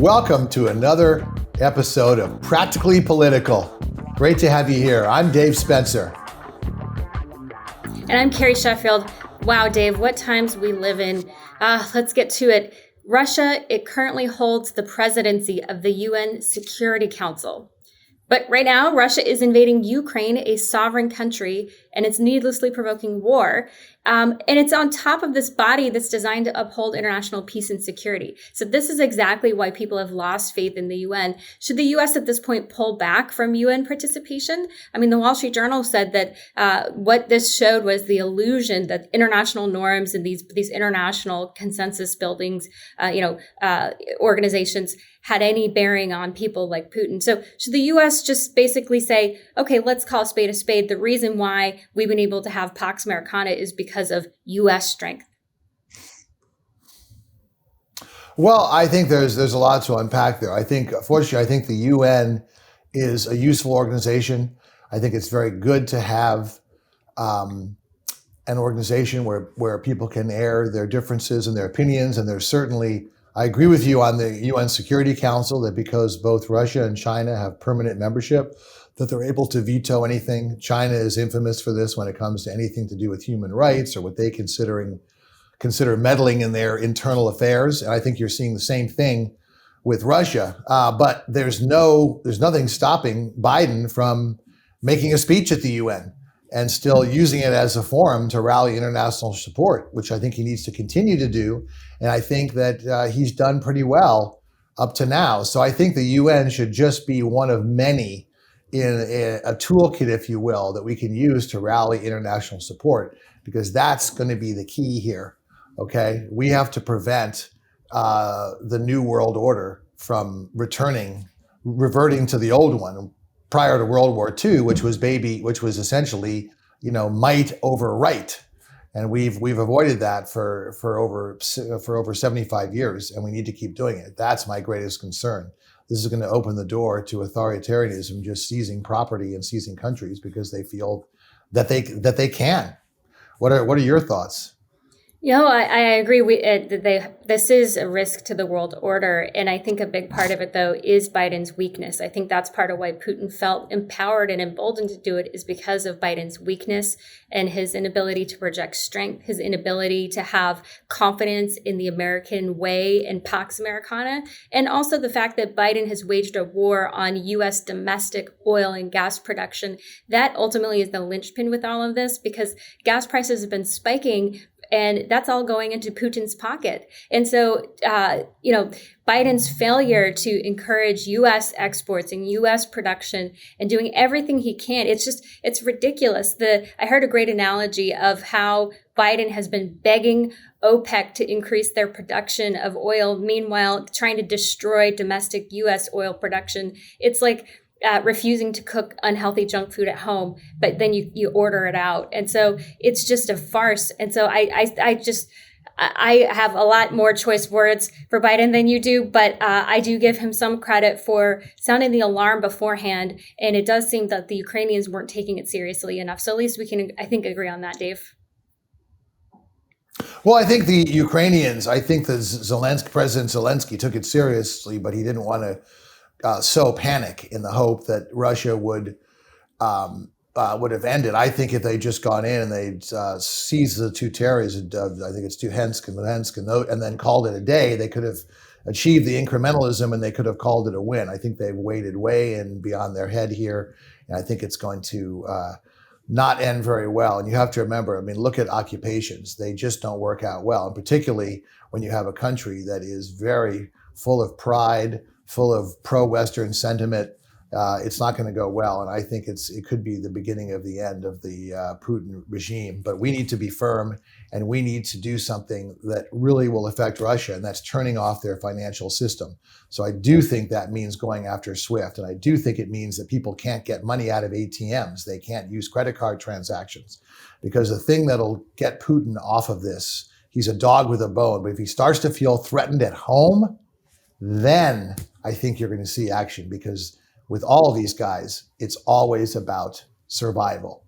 Welcome to another episode of Practically Political. Great to have you here. I'm Dave Spencer. And I'm Carrie Sheffield. Wow, Dave, what times we live in. Let's get to it. Russia, it currently holds the presidency of the UN Security Council. But right now, Russia is invading Ukraine, a sovereign country, and it's needlessly provoking war. And it's on top of this body that's designed to uphold international peace and security. So this is exactly why people have lost faith in the UN. Should the U.S. at this point pull back from UN participation? I mean, the Wall Street Journal said that what this showed was the illusion that international norms and these international consensus buildings, organizations had any bearing on people like Putin. So should the U.S. just basically say, okay, let's call a spade a spade. The reason why we've been able to have Pax Americana is because of U.S. strength? Well, I think there's a lot to unpack there. Fortunately, I think the UN is a useful organization. I think it's very good to have an organization where people can air their differences and their opinions. And there's certainly, I agree with you on the UN Security Council that because both Russia and China have permanent membership, that they're able to veto anything. China is infamous for this when it comes to anything to do with human rights or what they consider meddling in their internal affairs. And I think you're seeing the same thing with Russia. But there's nothing stopping Biden from making a speech at the UN and still using it as a forum to rally international support, which I think he needs to continue to do. And I think that he's done pretty well up to now. So I think the UN should just be one of many in a toolkit, if you will, that we can use to rally international support, because that's going to be the key here. Okay, we have to prevent the new world order from reverting to the old one prior to World War II, which was essentially, might over right, and we've avoided that for over 75 years, and we need to keep doing it. That's my greatest concern. This is going to open the door to authoritarianism, just seizing property and seizing countries because they feel that they can. What are your thoughts? I agree. This is a risk to the world order. And I think a big part of it, though, is Biden's weakness. I think that's part of why Putin felt empowered and emboldened to do it, is because of Biden's weakness and his inability to project strength, his inability to have confidence in the American way and Pax Americana, and also the fact that Biden has waged a war on U.S. domestic oil and gas production. That ultimately is the linchpin with all of this, because gas prices have been spiking, and that's all going into Putin's pocket. And so, Biden's failure to encourage U.S. exports and U.S. production and doing everything he can, it's ridiculous. I heard a great analogy of how Biden has been begging OPEC to increase their production of oil, meanwhile trying to destroy domestic U.S. oil production. It's like refusing to cook unhealthy junk food at home, but then you order it out. And so it's just a farce. And so I have a lot more choice words for Biden than you do, but I do give him some credit for sounding the alarm beforehand. And it does seem that the Ukrainians weren't taking it seriously enough. So at least we can, I think, agree on that, Dave. Well, I think the Ukrainians, President Zelensky took it seriously, but he didn't want to sow panic in the hope that Russia would have ended. I think if they'd just gone in and they'd seized the two territories, I think it's Luhansk and Donetsk, and then called it a day, they could have achieved the incrementalism and they could have called it a win. I think they've waded way and beyond their head here, and I think it's going to not end very well. And you have to remember, look at occupations. They just don't work out well, and particularly when you have a country that is very full of pride, full of pro-Western sentiment. It's not going to go well. And I think it could be the beginning of the end of the Putin regime. But we need to be firm, and we need to do something that really will affect Russia, and that's turning off their financial system. So I do think that means going after SWIFT. And I do think it means that people can't get money out of ATMs. They can't use credit card transactions, because the thing that'll get Putin off of this, he's a dog with a bone. But if he starts to feel threatened at home, then I think you're going to see action, because with all of these guys, it's always about survival.